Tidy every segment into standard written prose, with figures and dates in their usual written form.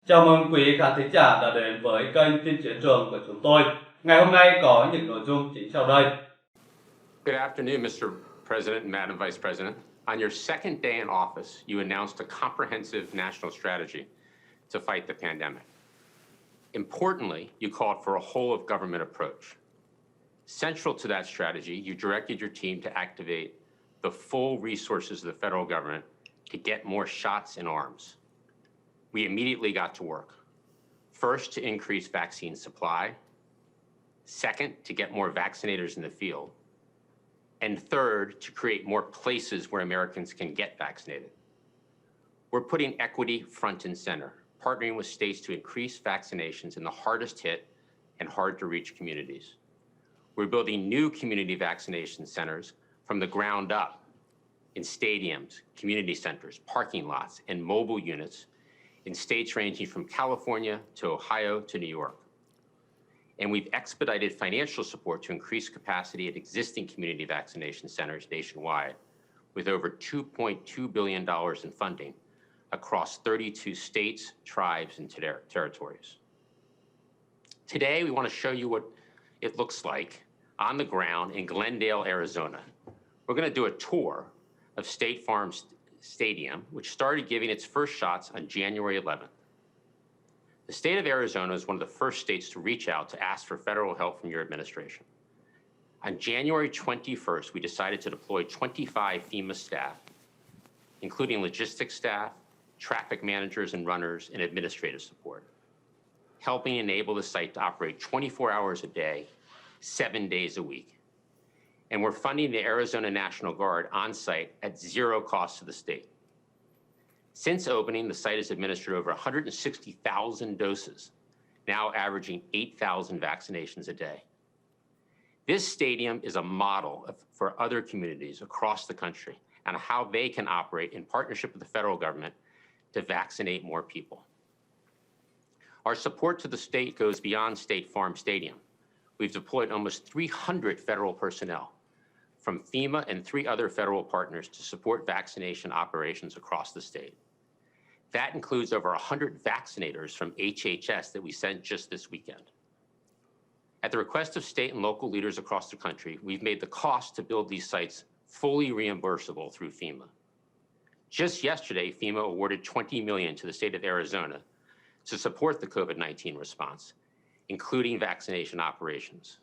Chào mừng quý khán thính giả đã đến với kênh tin Chiến Trường của chúng tôi. Ngày hôm nay có những nội dung chính sau đây. Good afternoon, Mr. President and Madam Vice President. On your second day in office, you announced a comprehensive national strategy to fight the pandemic. Importantly, you called for a whole-of-government approach. Central to that strategy, you directed your team to activate the full resources of the federal government to get more shots in arms. We immediately got to work. First, to increase vaccine supply. Second, to get more vaccinators in the field. And third, to create more places where Americans can get vaccinated. We're putting equity front and center, partnering with states to increase vaccinations in the hardest hit and hard to reach communities. We're building new community vaccination centers from the ground up in stadiums, community centers, parking lots, and mobile units in states ranging from California to Ohio to New York. And we've expedited financial support to increase capacity at existing community vaccination centers nationwide, with over $2.2 billion in funding across 32 states, tribes, and territories. Today, we want to show you what it looks like on the ground in Glendale, Arizona. We're going to do a tour of State Farm Stadium, which started giving its first shots on January 11th. The state of Arizona is one of the first states to reach out to ask for federal help from your administration. On January 21st, we decided to deploy 25 FEMA staff, including logistics staff, traffic managers and runners, and administrative support, helping enable the site to operate 24 hours a day, 7 days a week. And we're funding the Arizona National Guard on site at zero cost to the state. Since opening, the site has administered over 160,000 doses, now averaging 8,000 vaccinations a day. This stadium is a model for other communities across the country and how they can operate in partnership with the federal government to vaccinate more people. Our support to the state goes beyond State Farm Stadium. We've deployed almost 300 federal personnel from FEMA and 3 other federal partners to support vaccination operations across the state. That includes over 100 vaccinators from HHS that we sent just this weekend. At the request of state and local leaders across the country, we've made the cost to build these sites fully reimbursable through FEMA. Just yesterday, FEMA awarded $20 million to the state of Arizona to support the COVID-19 response, including vaccination operations.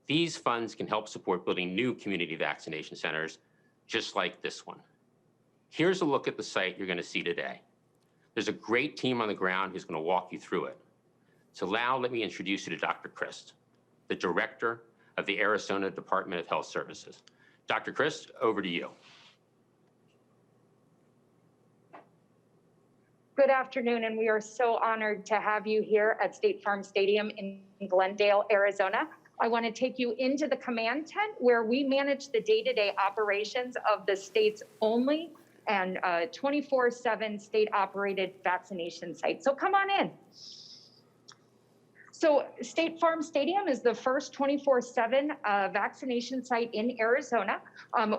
These funds can help support building new community vaccination centers, just like this one. Here's a look at the site you're going to see today. There's a great team on the ground who's going to walk you through it. So now let me introduce you to Dr. Christ, the director of the Arizona Department of Health Services. Dr. Christ, over to you. Good afternoon, and we are so honored to have you here at State Farm Stadium in Glendale, Arizona. I want to take you into the command tent where we manage the day-to-day operations of the state's only and 24/7 state-operated vaccination site. So come on in. So State Farm Stadium is the first 24/7 vaccination site in Arizona.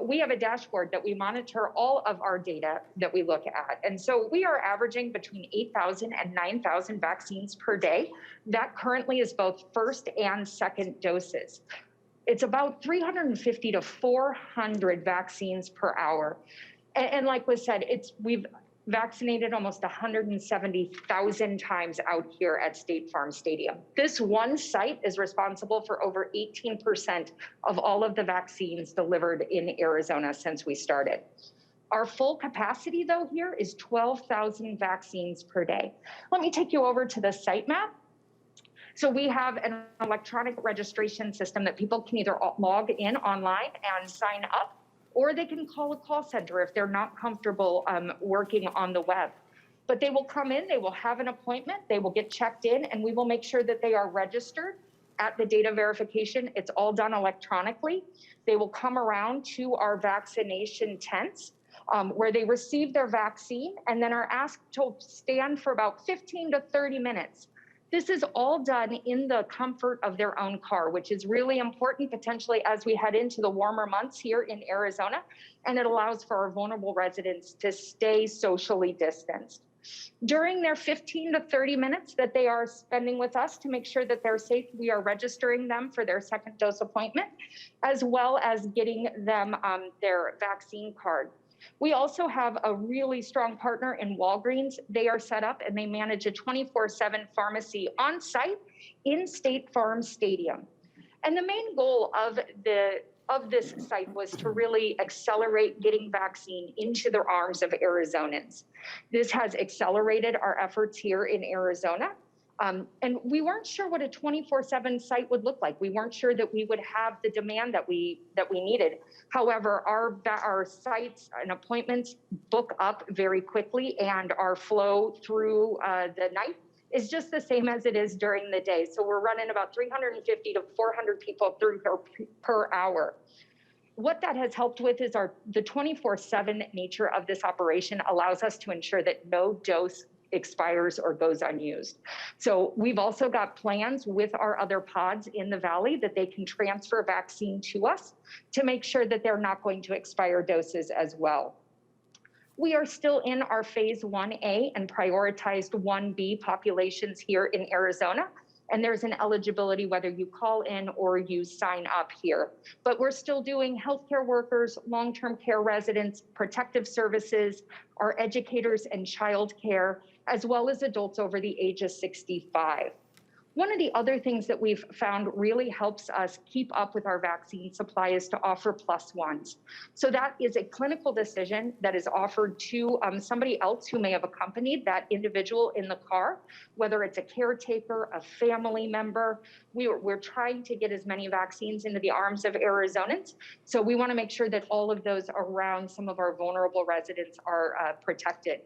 We have a dashboard that we monitor all of our data that we look at. And so we are averaging between 8,000 and 9,000 vaccines per day. That currently is both first and second doses. It's about 350 to 400 vaccines per hour. And like was said, we've vaccinated almost 170,000 times out here at State Farm Stadium. This one site is responsible for over 18% of all of the vaccines delivered in Arizona since we started. Our full capacity, though, here is 12,000 vaccines per day. Let me take you over to the site map. So we have an electronic registration system that people can either log in online and sign up, or they can call a call center if they're not comfortable working on the web. But they will come in, they will have an appointment, they will get checked in, and we will make sure that they are registered at the data verification. It's all done electronically. They will come around to our vaccination tents where they receive their vaccine and then are asked to stand for about 15 to 30 minutes. This is all done in the comfort of their own car, which is really important potentially as we head into the warmer months here in Arizona, and it allows for our vulnerable residents to stay socially distanced. During their 15 to 30 minutes that they are spending with us to make sure that they're safe, we are registering them for their second dose appointment, as well as getting them their vaccine card. We also have a really strong partner in Walgreens. They are set up and they manage a 24/7 pharmacy on site in State Farm Stadium. And the main goal of this site was to really accelerate getting vaccine into the arms of Arizonans. This has accelerated our efforts here in Arizona. And we weren't sure what a 24/7 site would look like. We weren't sure that we would have the demand that we needed. However, our sites and appointments book up very quickly, and our flow through the night is just the same as it is during the day. So we're running about 350 to 400 people through per hour. What that has helped with is the 24/7 nature of this operation allows us to ensure that no dose expires or goes unused. So we've also got plans with our other pods in the Valley that they can transfer vaccine to us to make sure that they're not going to expire doses as well. We are still in our phase 1A and prioritized 1B populations here in Arizona. And there's an eligibility whether you call in or you sign up here. But we're still doing healthcare workers, long-term care residents, protective services, our educators and childcare, as well as adults over the age of 65. One of the other things that we've found really helps us keep up with our vaccine supply is to offer plus ones. So that is a clinical decision that is offered to somebody else who may have accompanied that individual in the car, whether it's a caretaker, a family member. We're trying to get as many vaccines into the arms of Arizonans. So we want to make sure that all of those around some of our vulnerable residents are protected.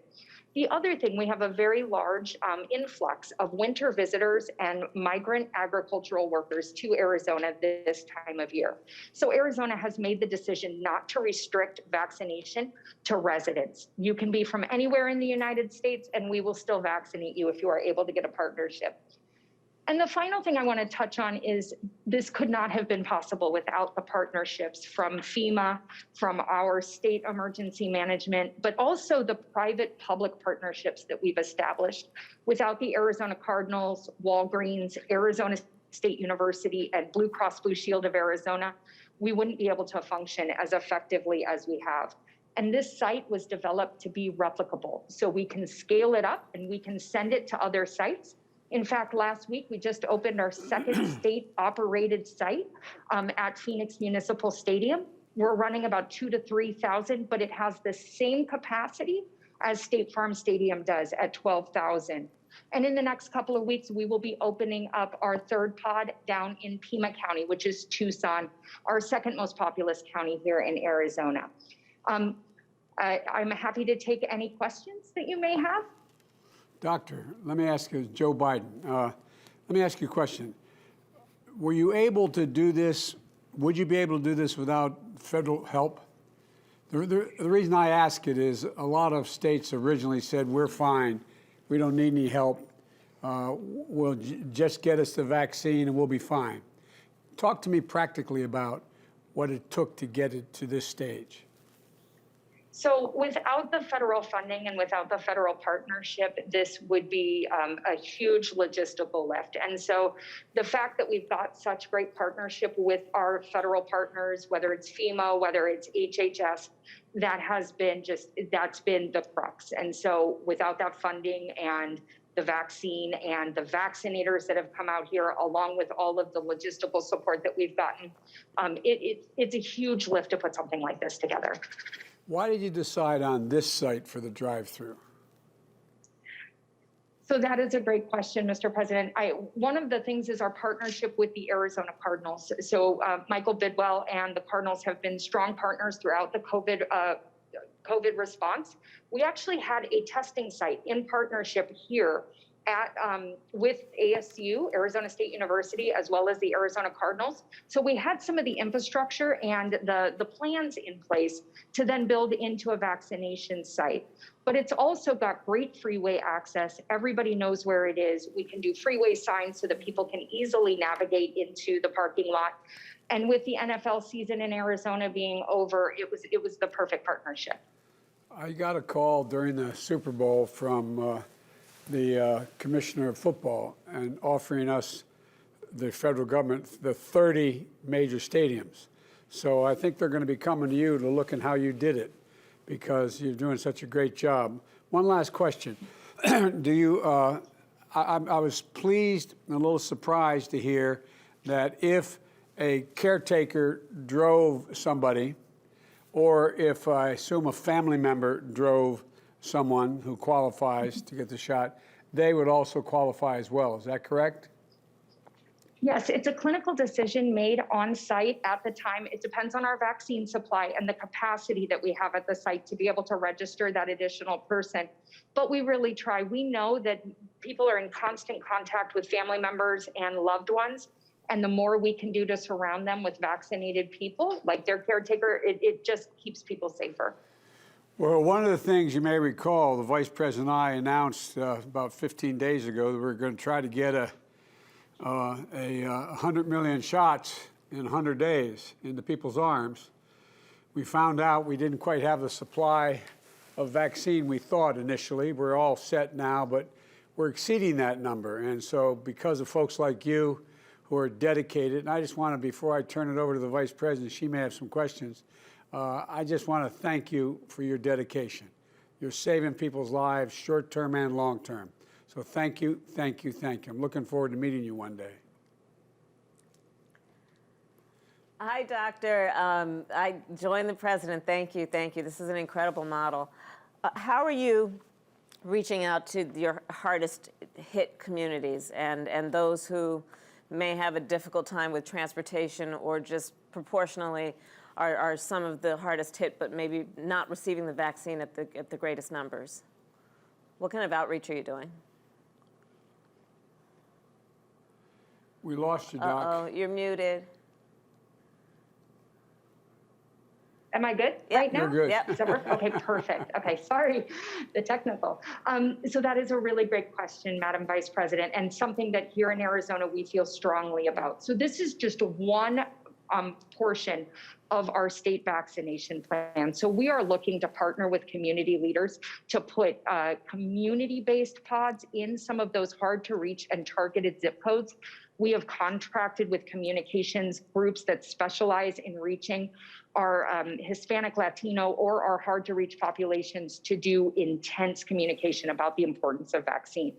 The other thing, we have a very large influx of winter visitors and migrant agricultural workers to Arizona this time of year. So Arizona has made the decision not to restrict vaccination to residents. You can be from anywhere in the United States and we will still vaccinate you if you are able to get a partnership. And the final thing I want to touch on is this could not have been possible without the partnerships from FEMA, from our state emergency management, but also the private-public partnerships that we've established. Without the Arizona Cardinals, Walgreens, Arizona State University, and Blue Cross Blue Shield of Arizona, we wouldn't be able to function as effectively as we have. And this site was developed to be replicable. So we can scale it up and we can send it to other sites. In fact, last week, we just opened our second state-operated site at Phoenix Municipal Stadium. We're running about 2,000 to 3,000, but it has the same capacity as State Farm Stadium does at 12,000. And in the next couple of weeks, we will be opening up our third pod down in Pima County, which is Tucson, our second most populous county here in Arizona. I'm happy to take any questions that you may have. Doctor, let me ask you, Joe Biden, let me ask you a question. Were you able to do this, would you be able to do this without federal help? The reason I ask it is a lot of states originally said, we're fine, we don't need any help, we'll just get us the vaccine and we'll be fine. Talk to me practically about what it took to get it to this stage. So without the federal funding and without the federal partnership, this would be a huge logistical lift. And so the fact that we've got such great partnership with our federal partners, whether it's FEMA, whether it's HHS, that's been the crux. And so without that funding and the vaccine and the vaccinators that have come out here, along with all of the logistical support that we've gotten, it's a huge lift to put something like this together. Why did you decide on this site for the drive-through? So that is a great question, Mr. President. One of the things is our partnership with the Arizona Cardinals. So Michael Bidwell and the Cardinals have been strong partners throughout the COVID response. We actually had a testing site in partnership here with ASU, Arizona State University, as well as the Arizona Cardinals. So we had some of the infrastructure and the plans in place to then build into a vaccination site. But it's also got great freeway access. Everybody knows where it is. We can do freeway signs so that people can easily navigate into the parking lot. And with the NFL season in Arizona being over, it was the perfect partnership. I got a call during the Super Bowl from the commissioner of football and offering us, the federal government, the 30 major stadiums. So I think they're going to be coming to you to look at how you did it because you're doing such a great job. One last question. Do you, I was pleased and a little surprised to hear that if a caretaker drove somebody, or if I assume a family member drove someone who qualifies to get the shot, they would also qualify as well. Is that correct? Yes, it's a clinical decision made on site at the time. It depends on our vaccine supply and the capacity that we have at the site to be able to register that additional person. But we really try. We know that people are in constant contact with family members and loved ones. And the more we can do to surround them with vaccinated people, like their caretaker, it just keeps people safer. Well, one of the things you may recall, the Vice President and I announced about 15 days ago that we're going to try to get 100 million shots in 100 days into people's arms. We found out we didn't quite have the supply of vaccine we thought initially. We're all set now, but we're exceeding that number. And so because of folks like you who are dedicated, and I just want to, before I turn it over to the Vice President, she may have some questions, I just want to thank you for your dedication. You're saving people's lives, short-term and long-term. So thank you, thank you, thank you. I'm looking forward to meeting you one day. Hi, Doctor. I joined the president. Thank you, thank you. This is an incredible model. How are you reaching out to your hardest hit communities and those who may have a difficult time with transportation or just proportionally are some of the hardest hit, but maybe not receiving the vaccine at the greatest numbers? What kind of outreach are you doing? We lost you, Doc. Uh-oh, you're muted. Am I good Yep. right now? You're good. Yep. Does that work? Okay, perfect. Okay, sorry, the technical. So that is a really great question, Madam Vice President, and something that here in Arizona we feel strongly about. So this is just one portion of our state vaccination plan. So we are looking to partner with community leaders to put community-based pods in some of those hard to reach and targeted zip codes. We have contracted with communications groups that specialize in reaching our Hispanic, Latino, or our hard to reach populations to do intense communication about the importance of vaccine.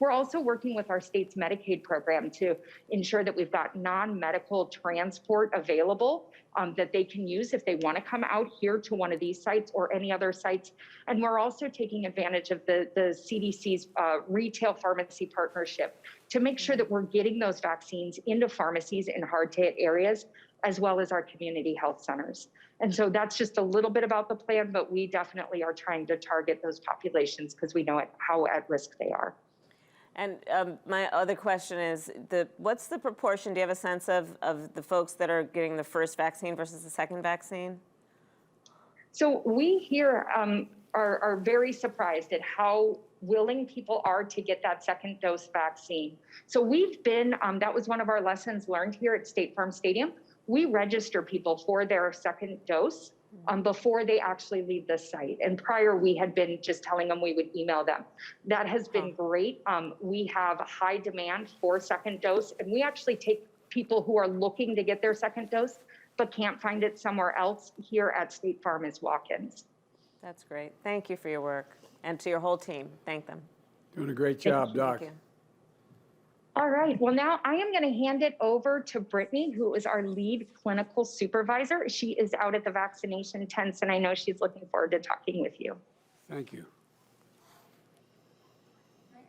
We're also working with our state's Medicaid program to ensure that we've got non-medical transport available that they can use if they want to come out here to one of these sites or any other sites. And we're also taking advantage of the CDC's retail pharmacy partnership to make sure that we're getting those vaccines into pharmacies in hard to hit areas, as well as our community health centers. And so that's just a little bit about the plan, but we definitely are trying to target those populations because we know how at risk they are. And my other question is, what's the proportion, do you have a sense of the folks that are getting the first vaccine versus the second vaccine? So we here are very surprised at how willing people are to get that second dose vaccine. So we've been, that was one of our lessons learned here at State Farm Stadium. We register people for their second dose before they actually leave the site. And prior, we had been just telling them we would email them. That has been great. We have a high demand for second dose, and we actually take people who are looking to get their second dose, but can't find it somewhere else here at State Farm as walk-ins. That's great. Thank you for your work. And to your whole team, thank them. Doing a great job, Doc. Thank you. All right, well now I am gonna hand it over to Brittany, who is our lead clinical supervisor. She is out at the vaccination tents, and I know she's looking forward to talking with you. Thank you.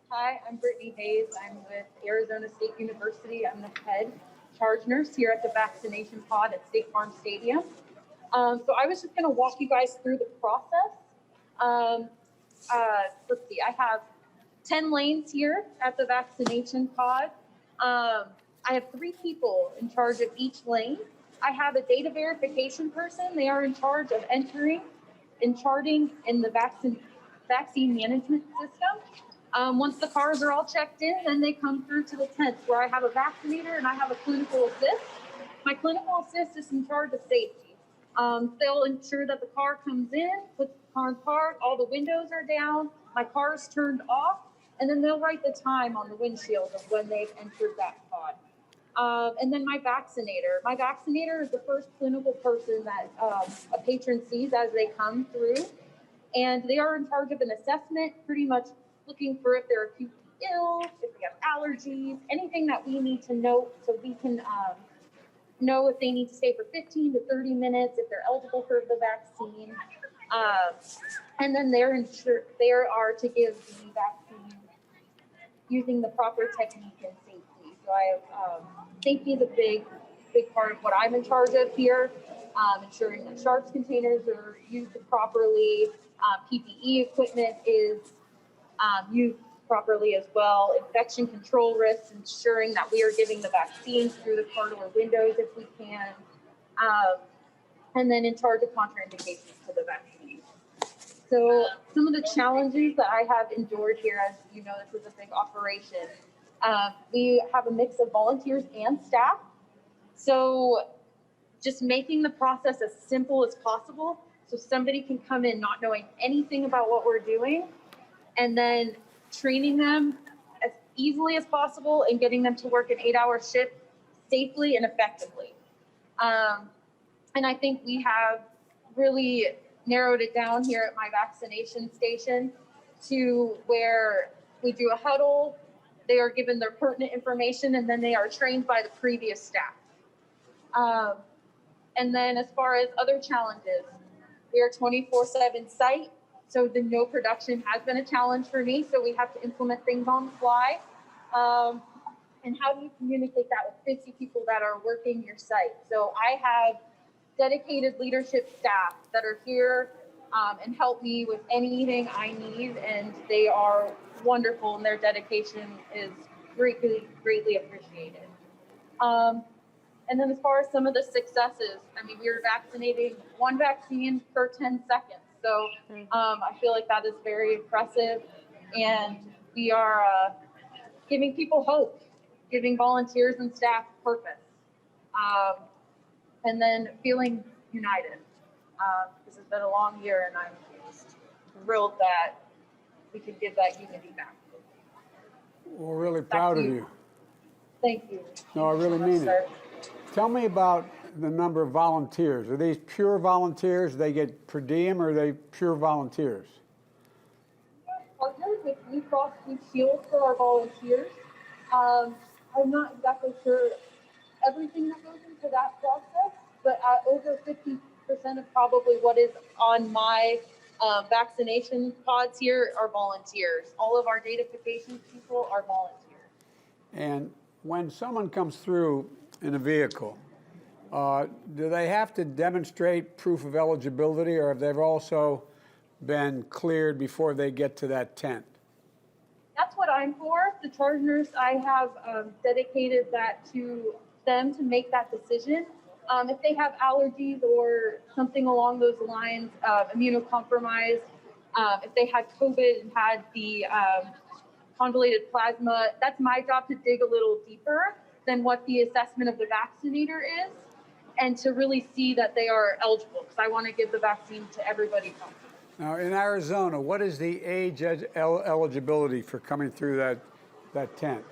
Hi, I'm Brittany Hayes. I'm with Arizona State University. I'm the head charge nurse here at the vaccination pod at State Farm Stadium. So I was just gonna walk you guys through the process. Let's see, I have 10 lanes here at the vaccination pod. I have 3 people in charge of each lane. I have a data verification person. They are in charge of entering and charting in the vaccine management system. Once the cars are all checked in, then they come through to the tents where I have a vaccinator and I have a clinical assist. My clinical assist is in charge of safety. They'll ensure that the car comes in, puts the car in park, all the windows are down, my car's turned off, and then they'll write the time on the windshield of when they've entered that pod. And then my vaccinator. My vaccinator is the first clinical person that a patron sees as they come through. And they are in charge of an assessment, pretty much looking for if they're acutely ill, if they have allergies, anything that we need to know so we can know if they need to stay for 15 to 30 minutes, if they're eligible for the vaccine. And then they are to give the vaccine using the proper technique and safety. So safety is a big part of what I'm in charge of here, ensuring that sharps containers are used properly, PPE equipment is used properly as well, infection control risks, ensuring that we are giving the vaccines through the car door windows if we can, and then in charge of contraindications to the vaccine. So some of the challenges that I have endured here, as you know, this is a big operation. We have a mix of volunteers and staff. So just making the process as simple as possible so somebody can come in not knowing anything about what we're doing, and then training them as easily as possible and getting them to work an 8-hour shift safely and effectively. And I think we have really narrowed it down here at my vaccination station to where we do a huddle, they are given their pertinent information, and then they are trained by the previous staff. And then as far as other challenges, we are 24/7 site. So the no production has been a challenge for me. So we have to implement things on the fly. And how do you communicate that with 50 people that are working your site? So I have dedicated leadership staff that are here and help me with anything I need. And they are wonderful, and their dedication is greatly appreciated. And then as far as some of the successes, I mean, we were vaccinating one vaccine per 10 seconds. So I feel like that is very impressive. And we are giving people hope, giving volunteers and staff purpose, and then feeling united. This has been a long year, and I'm just thrilled that we can give that unity back. We're really proud of you. Thank you. No, I really mean it. Tell me about the number of volunteers. Are these pure volunteers? Do they get per diem, or are they pure volunteers? Partnered with Blue Cross Blue Shield for our volunteers. I'm not exactly sure everything that goes into that process, but over 50% of probably what is on my vaccination pods here are volunteers. All of our datafication people are volunteers. And when someone comes through in a vehicle, do they have to demonstrate proof of eligibility, or have they also been cleared before they get to that tent? That's what I'm for. The charge nurse, I have dedicated that to them to make that decision. If they have allergies or something along those lines, immunocompromised, if they had COVID and had the convalescent plasma, that's my job to dig a little deeper than what the assessment of the vaccinator is, and to really see that they are eligible, because I want to give the vaccine to everybody possible. Now, in Arizona, what is the age eligibility for coming through that tent?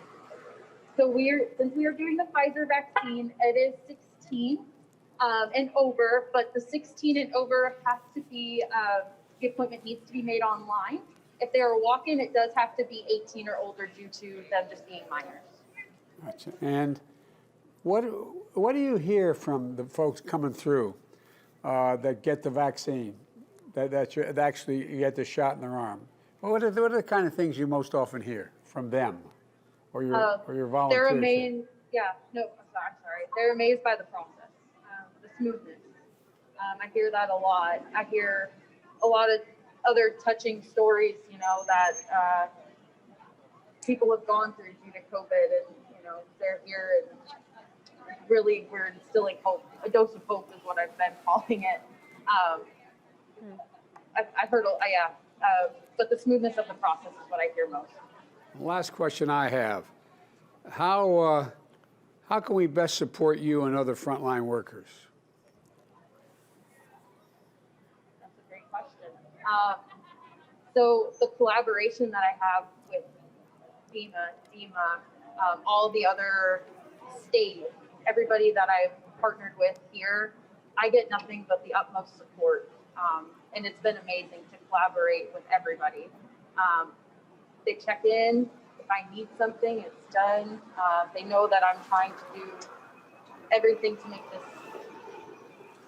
So since we are doing the Pfizer vaccine, it is 16 and over, but the 16 and over has to be, the appointment needs to be made online. If they are walk-in, it does have to be 18 or older due to them just being minors. Gotcha. And what do you hear from the folks coming through that get the vaccine, that actually you get the shot in their arm? What are the kind of things you most often hear from them or your volunteers? They're amazed. Yeah, no, I'm sorry. They're amazed by the process, the smoothness. I hear that a lot. I hear a lot of other touching stories, you know, that people have gone through due to COVID, and you know, they're here, and really we're instilling hope. A dose of hope is what I've been calling it. I've heard, but the smoothness of the process is what I hear most. Last question I have: how can we best support you and other frontline workers? So the collaboration that I have with FEMA, all the other states, everybody that I've partnered with here, I get nothing but the utmost support. And it's been amazing to collaborate with everybody. They check in. If I need something, it's done. They know that I'm trying to do everything to make this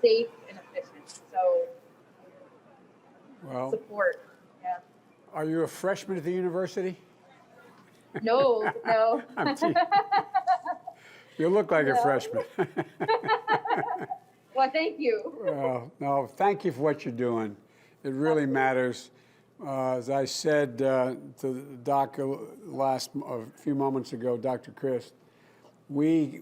safe and efficient. So Well, support, yeah. are you a freshman at the university? No. I'm teasing. You look like a freshman. Well, thank you. Well, no, thank you for what you're doing. It really matters. As I said to the doc a few moments ago, Dr. Chris, we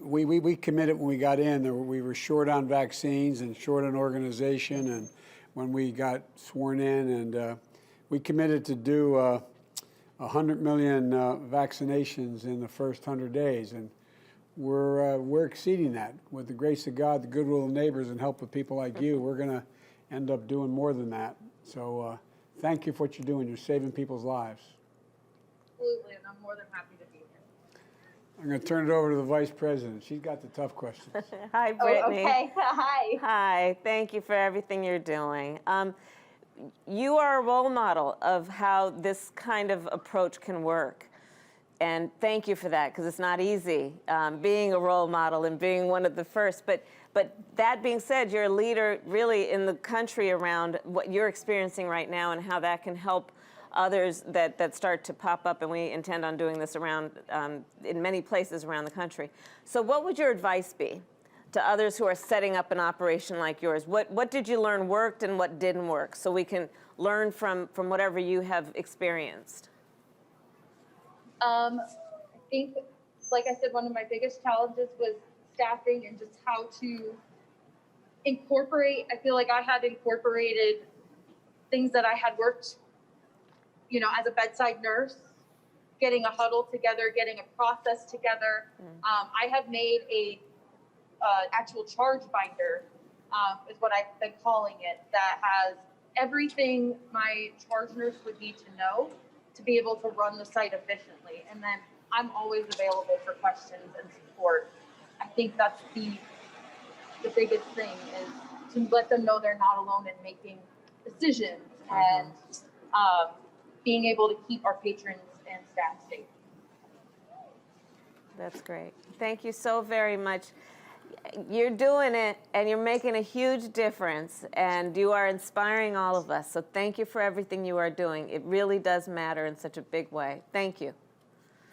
committed when we got in that we were short on vaccines and short on organization, and when we got sworn in, and we committed to do 100 million vaccinations in the first 100 days, and we're exceeding that. With the grace of God, the goodwill of neighbors, and help of people like you, we're going to end up doing more than that. So thank you for what you're doing. You're saving people's lives. Absolutely, and I'm more than happy to be here. I'm going to turn it over to the Vice President. She's got the tough questions. Hi, Brittany. Oh, okay. Hi. Hi, thank you for everything you're doing. You are a role model of how this kind of approach can work. And thank you for that, because it's not easy being a role model and being one of the first. But that being said, you're a leader really in the country around what you're experiencing right now and how that can help others that start to pop up. And we intend on doing this around in many places around the country. So what would your advice be to others who are setting up an operation like yours? What did you learn worked and what didn't work, so we can learn from whatever you have experienced? I think, like I said, one of my biggest challenges was staffing and just how to incorporate. I feel like I had incorporated things that I had worked, as a bedside nurse, getting a huddle together, getting a process together. I have made a actual charge binder, is what I've been calling it, that has everything my charge nurse would need to know to be able to run the site efficiently. And then I'm always available for questions and support. I think that's the biggest thing, is to let them know they're not alone in making decisions, and being able to keep our patrons and staff safe. That's great. Thank you so very much. You're doing it, and you're making a huge difference, and you are inspiring all of us. So thank you for everything you are doing. It really does matter in such a big way. Thank you.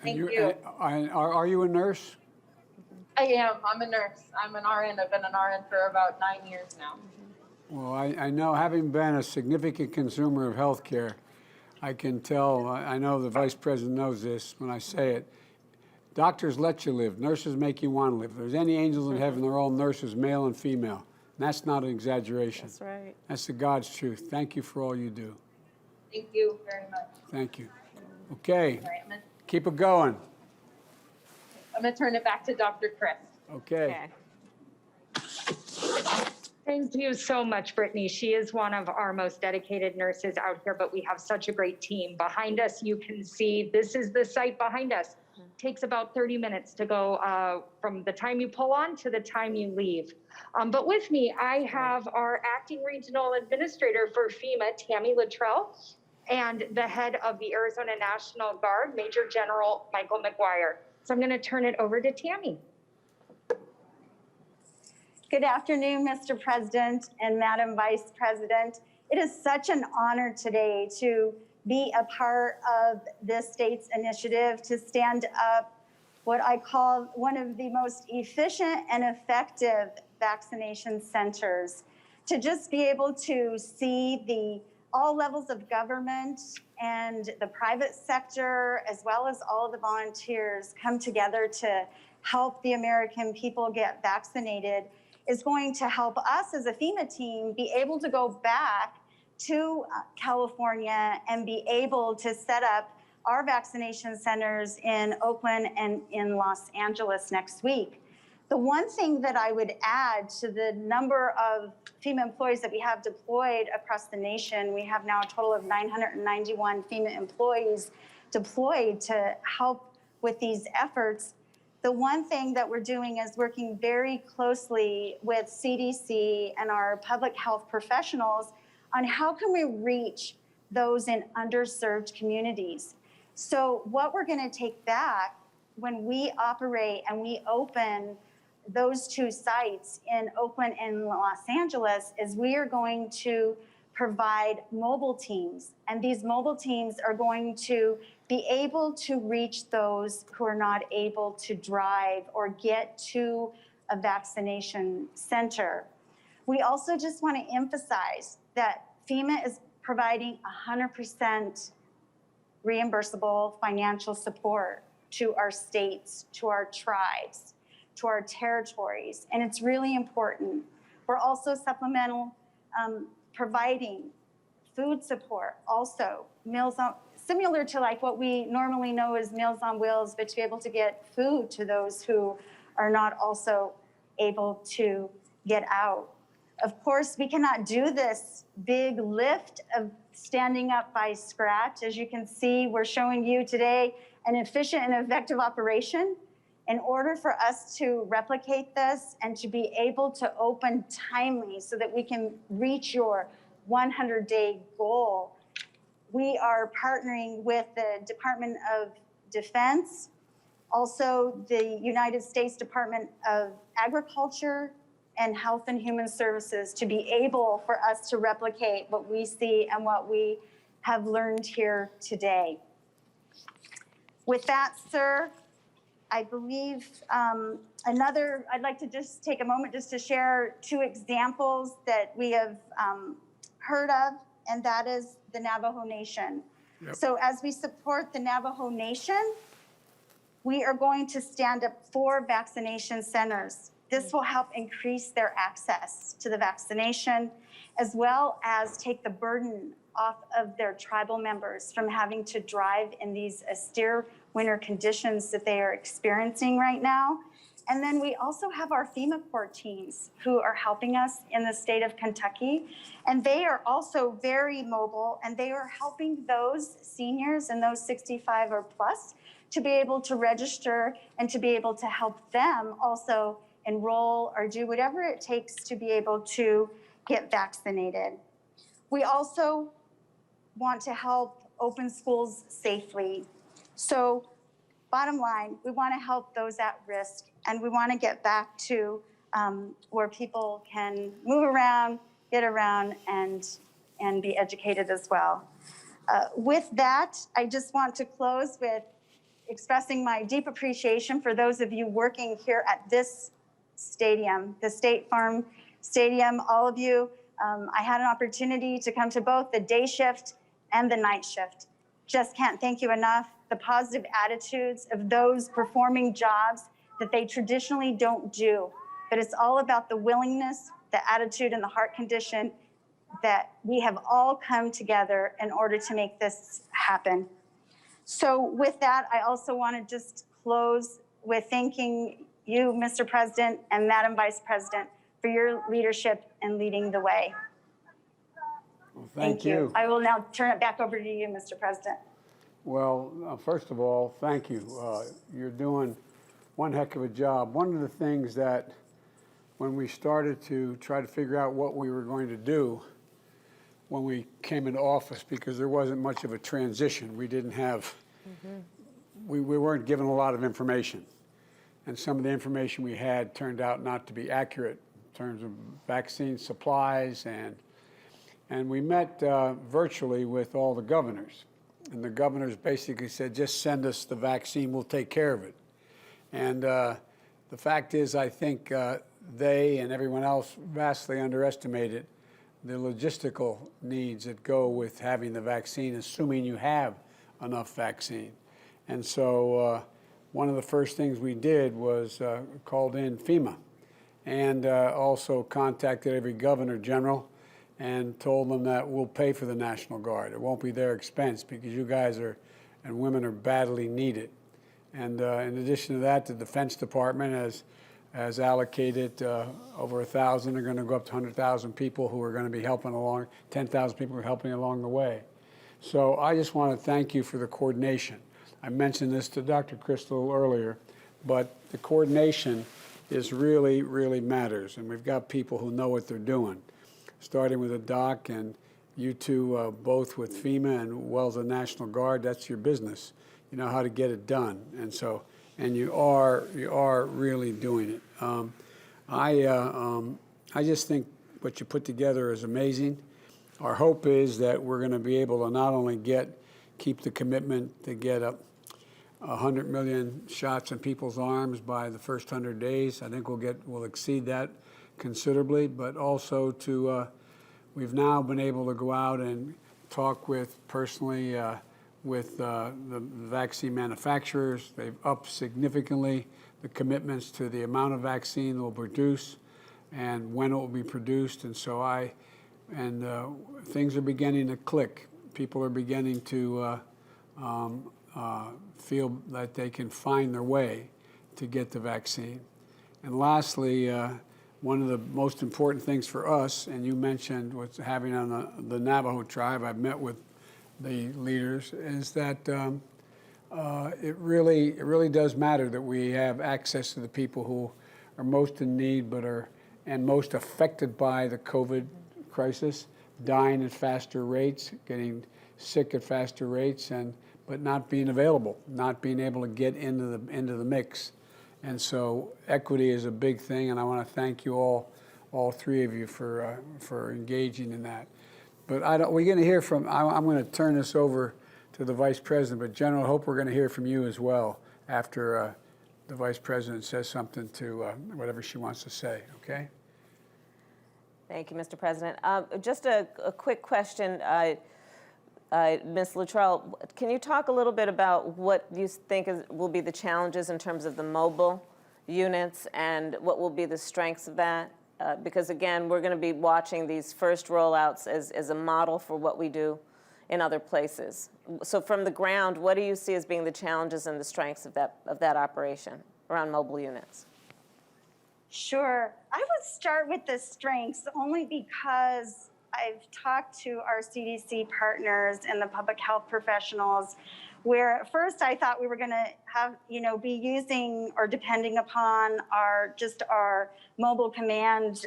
Thank you. Are you a nurse? I am. I'm a nurse. I'm an RN. I've been an RN for about 9 years now. Well, I know, having been a significant consumer of health care, I can tell, I know the Vice President knows this when I say it. Doctors let you live. Nurses make you want to live. If there's any angels in heaven, they're all nurses, male and female. And that's not an exaggeration. That's right. That's the God's truth. Thank you for all you do. Thank you very much. Thank you. Okay, All right, keep it going. I'm going to turn it back to Dr. Chris. Okay. Thank you so much, Brittany. She is one of our most dedicated nurses out here, but we have such a great team. Behind us, you can see, this is the site behind us. Takes about 30 minutes to go from the time you pull on to the time you leave. But with me, I have our acting regional administrator for FEMA, Tammy Luttrell, and the head of the Arizona National Guard, Major General Michael McGuire. So I'm going to turn it over to Tammy. Good afternoon, Mr. President and Madam Vice President. It is such an honor today to be a part of this state's initiative to stand up what I call one of the most efficient and effective vaccination centers, to just be able to see all levels of government and the private sector, as well as all of the volunteers, come together to help the American people get vaccinated, is going to help us as a FEMA team be able to go back to California and be able to set up our vaccination centers in Oakland and in Los Angeles next week. The one thing that I would add to the number of FEMA employees that we have deployed across the nation, we have now a total of 991 FEMA employees deployed to help with these efforts. The one thing that we're doing is working very closely with CDC and our public health professionals on how can we reach those in underserved communities. So what we're going to take back when we operate and we open those two sites in Oakland and Los Angeles is we are going to provide mobile teams. And these mobile teams are going to be able to reach those who are not able to drive or get to a vaccination center. We also just want to emphasize that FEMA is providing 100% reimbursable financial support to our states, to our tribes, to our territories, and it's really important. We're also supplemental providing food support, also meals on, similar to like what we normally know as Meals on Wheels, but to be able to get food to those who are not also able to get out. Of course, we cannot do this big lift of standing up by scratch. As you can see, we're showing you today an efficient and effective operation. In order for us to replicate this and to be able to open timely so that we can reach your 100-day goal, we are partnering with the Department of Defense, also the United States Department of Agriculture and Health and Human Services to be able for us to replicate what we see and what we have learned here today. With that, sir, I believe I'd like to just take a moment just to share two examples that we have heard of, and that is the Navajo Nation. Yep. So as we support the Navajo Nation, we are going to stand up 4 vaccination centers. This will help increase their access to the vaccination, as well as take the burden off of their tribal members from having to drive in these austere winter conditions that they are experiencing right now. And then we also have our FEMA Corps teams who are helping us in the state of Kentucky. And they are also very mobile, and they are helping those seniors and those 65 or plus to be able to register and to be able to help them also enroll or do whatever it takes to be able to get vaccinated. We also want to help open schools safely. So bottom line, we want to help those at risk, and we want to get back to where people can move around, get around, and be educated as well. With that, I just want to close with expressing my deep appreciation for those of you working here at this stadium, the State Farm Stadium, all of you. I had an opportunity to come to both the day shift and the night shift. Just can't thank you enough. The positive attitudes of those performing jobs that they traditionally don't do. But it's all about the willingness, the attitude, and the heart condition that we have all come together in order to make this happen. So with that, I also want to just close with thanking you, Mr. President and Madam Vice President, for your leadership and leading the way. Well, thank you. I will now turn it back over to you, Mr. President. Well, first of all, thank you. You're doing one heck of a job. One of the things that when we started to try to figure out what we were going to do when we came into office, because there wasn't much of a transition. We didn't have, we weren't given a lot of information. And some of the information we had turned out not to be accurate in terms of vaccine supplies. And we met virtually with all the governors. And the governors basically said, just send us the vaccine, we'll take care of it. And the fact is, I think they and everyone else vastly underestimated the logistical needs that go with having the vaccine, assuming you have enough vaccine. And so one of the first things we did was called in FEMA, and also contacted every governor general and told them that we'll pay for the National Guard. It won't be their expense because you guys are and women are badly needed. And in addition to that, the Defense Department has has allocated over 1,000. They're going to go up to 100,000 people who are going to be helping along, 10,000 people who are helping along the way. So I just want to thank you for the coordination. I mentioned this to Dr. Crystal earlier, but the coordination is really, really matters. And we've got people who know what they're doing, starting with a doc and you two both with FEMA and well as the National Guard. That's your business. You know how to get it done. And so, and you are really doing it. I just think what you put together is amazing. Our hope is that we're going to be able to not only keep the commitment to get 100 million shots in people's arms by the first 100 days. I think we'll exceed that considerably, but also to we've now been able to go out and talk personally with the vaccine manufacturers. They've upped significantly the commitments to the amount of vaccine they'll produce and when it will be produced. And so things are beginning to click. People are beginning to feel that they can find their way to get the vaccine. And lastly, one of the most important things for us, and you mentioned what's happening on the Navajo tribe, I've met with the leaders, is that it really does matter that we have access to the people who are most in need and most affected by the COVID crisis, dying at faster rates, getting sick at faster rates, but not being available, not being able to get into the mix. And so equity is a big thing, and I want to thank you all three of you for engaging in that. But we're going to hear from, I'm going to turn this over to the Vice President, but General, I hope we're going to hear from you as well after the Vice President says something to whatever she wants to say, okay? Thank you, Mr. President. Just a quick question. Ms. Luttrell, can you talk a little bit about what you think will be the challenges in terms of the mobile units and what will be the strengths of that? Because again, we're going to be watching these first rollouts as a model for what we do in other places. So from the ground, what do you see as being the challenges and the strengths of that operation around mobile units? Sure. I would start with the strengths only because I've talked to our CDC partners and the public health professionals, where at first I thought we were going to have, be using or depending upon our mobile command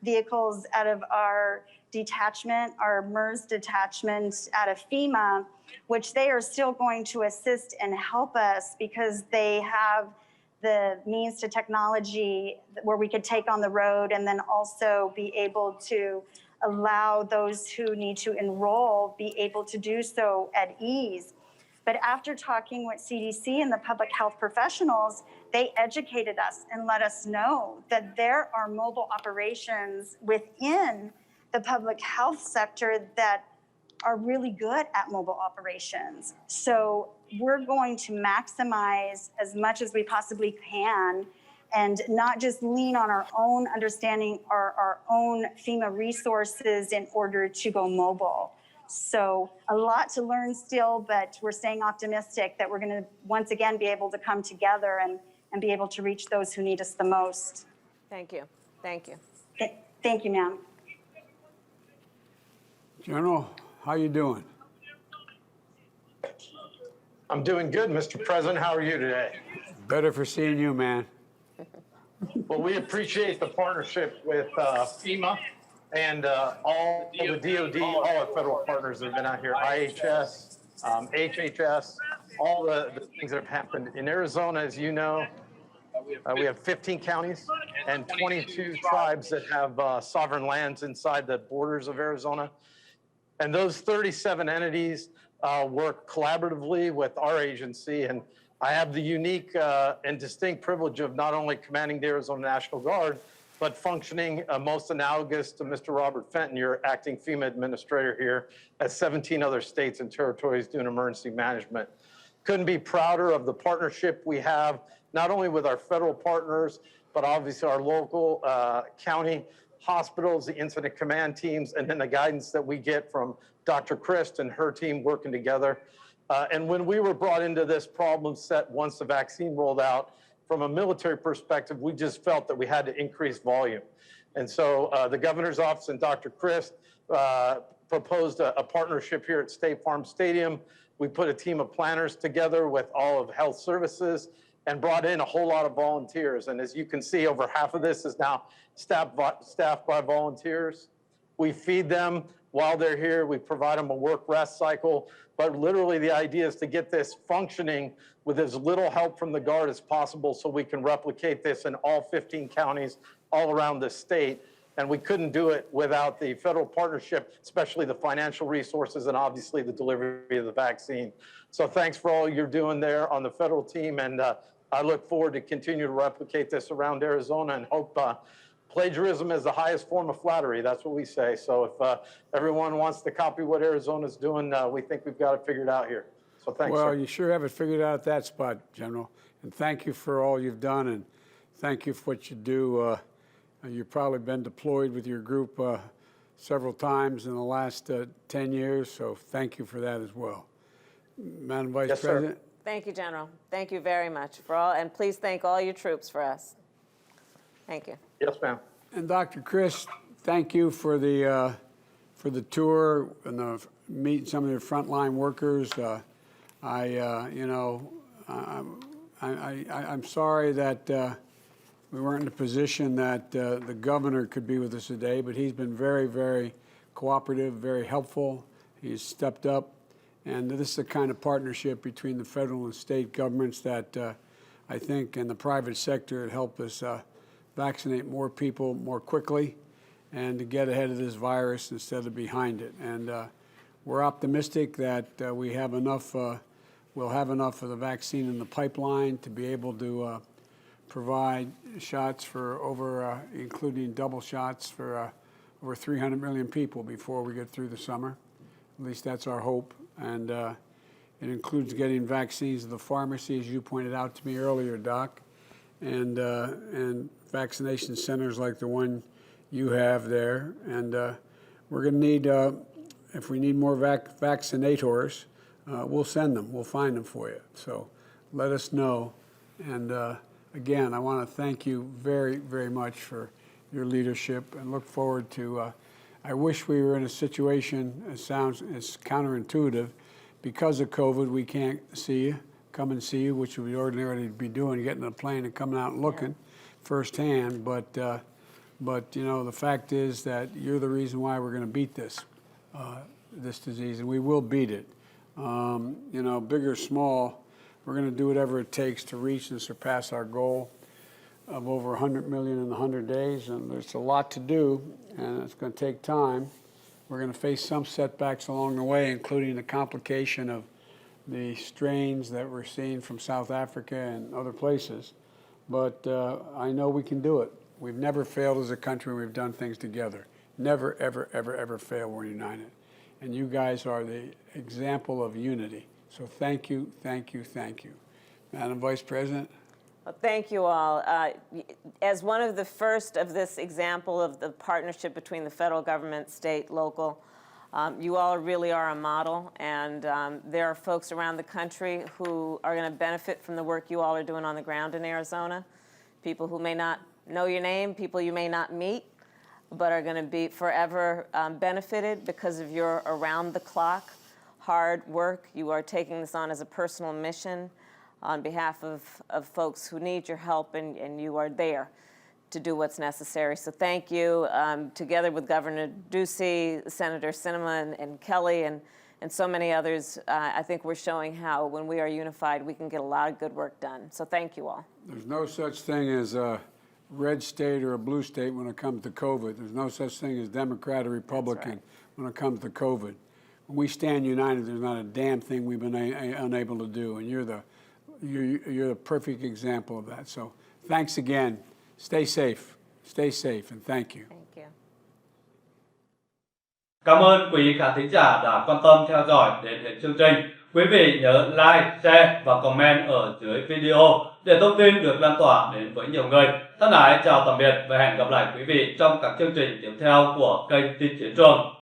vehicles out of our detachment, our MERS detachment out of FEMA, which they are still going to assist and help us because they have the means to technology where we could take on the road and then also be able to allow those who need to enroll be able to do so at ease. But after talking with CDC and the public health professionals, they educated us and let us know that there are mobile operations within the public health sector that are really good at mobile operations. So we're going to maximize as much as we possibly can and not just lean on our own understanding or our own FEMA resources in order to go mobile. So a lot to learn still, but we're staying optimistic that we're going to once again be able to come together and be able to reach those who need us the most. Thank you. Thank you. Thank you, ma'am. General, how you doing? I'm doing good, Mr. President. How are you today? Better for seeing you, man. Well, we appreciate the partnership with FEMA and all the DOD, all our federal partners that have been out here, IHS, HHS, all the things that have happened. In Arizona, as you know, we have 15 counties and 22 tribes that have sovereign lands inside the borders of Arizona. And those 37 entities work collaboratively with our agency. And I have the unique and distinct privilege of not only commanding the Arizona National Guard, but functioning most analogous to Mr. Robert Fenton, your acting FEMA administrator here, at 17 other states and territories doing emergency management. Couldn't be prouder of the partnership we have, not only with our federal partners, but obviously our local county hospitals, the incident command teams, and then the guidance that we get from Dr. Christ and her team working together. And when we were brought into this problem set once the vaccine rolled out, from a military perspective, we just felt that we had to increase volume. And so the governor's office and Dr. Chris proposed a partnership here at State Farm Stadium. We put a team of planners together with all of health services and brought in a whole lot of volunteers. And as you can see, over half of this is now staffed by volunteers. We feed them while they're here. We provide them a work rest cycle. But literally the idea is to get this functioning with as little help from the Guard as possible so we can replicate this in all 15 counties all around the state. And we couldn't do it without the federal partnership, especially the financial resources and obviously the delivery of the vaccine. So thanks for all you're doing there on the federal team. And I look forward to continue to replicate this around Arizona and hope plagiarism is the highest form of flattery. That's what we say. So if everyone wants to copy what Arizona's doing, we think we've got it figured out here. So thanks, Well, sir. you sure have it figured out at that spot, General. And thank you for all you've done, and thank you for what you do. You've probably been deployed with your group several times in the last 10 years, so thank you for that as well. Madam Vice Yes, sir. President? Thank you, General. Thank you very much for all, and please thank all your troops for us. Thank you. Yes, ma'am. And Dr. Chris, thank you for the tour and meeting some of your frontline workers. I'm sorry that we weren't in a position that the governor could be with us today, but he's been very, very cooperative, very helpful. He's stepped up, and this is the kind of partnership between the federal and state governments that I think and the private sector would help us vaccinate more people more quickly and to get ahead of this virus instead of behind it. And we're optimistic that we'll have enough of the vaccine in the pipeline to be able to provide shots for including double shots for over 300 million people before we get through the summer. At least that's our hope. And it includes getting vaccines to the pharmacy, as you pointed out to me earlier, Doc, and vaccination centers like the one you have there. And we're going to need, if we need more vaccinators, we'll send them. We'll find them for you. So let us know. And again, I want to thank you very, very much for your leadership and look forward to, I wish we were in a situation, it sounds, it's counterintuitive, because of COVID, we can't see you, come and see you, which we ordinarily be doing, getting on a plane and coming out and looking firsthand. But you know, the fact is that you're the reason why we're going to beat this disease, and we will beat it. You know, big or small, we're going to do whatever it takes to reach and surpass our goal of over 100 million in 100 days, and there's a lot to do, and it's going to take time. We're going to face some setbacks along the way, including the complication of the strains that we're seeing from South Africa and other places. But I know we can do it. We've never failed as a country. We've done things together. Never, ever, ever, ever fail. We're united. And you guys are the example of unity. So thank you, thank you, thank you. Madam Vice President? Well, thank you all. As one of the first of this example of the partnership between the federal government, state, local, you all really are a model, and there are folks around the country who are going to benefit from the work you all are doing on the ground in Arizona. People who may not know your name, people you may not meet, but are going to be forever benefited because of your around-the-clock hard work. You are taking this on as a personal mission on behalf of folks who need your help, and you are there to do what's necessary. So thank you. Together with Governor Ducey, Senator Sinema, and Kelly, and so many others, I think we're showing how when we are unified, we can get a lot of good work done. So thank you all. There's no such thing as a red state or a blue state when it comes to COVID. There's no such thing as Democrat or Republican when it comes to COVID. When we stand united, there's not a damn thing we've been unable to do, and you're the perfect example of that. So thanks again. Stay safe, and thank you. Thank you. Cảm ơn quý khán thính giả đã quan tâm theo dõi đến hết chương trình. Quý vị nhớ like, share và comment ở dưới video để thông tin được lan tỏa đến với nhiều người. Thân ái chào tạm biệt và hẹn gặp lại quý vị trong các chương trình tiếp theo của kênh Tin Chiến Trường.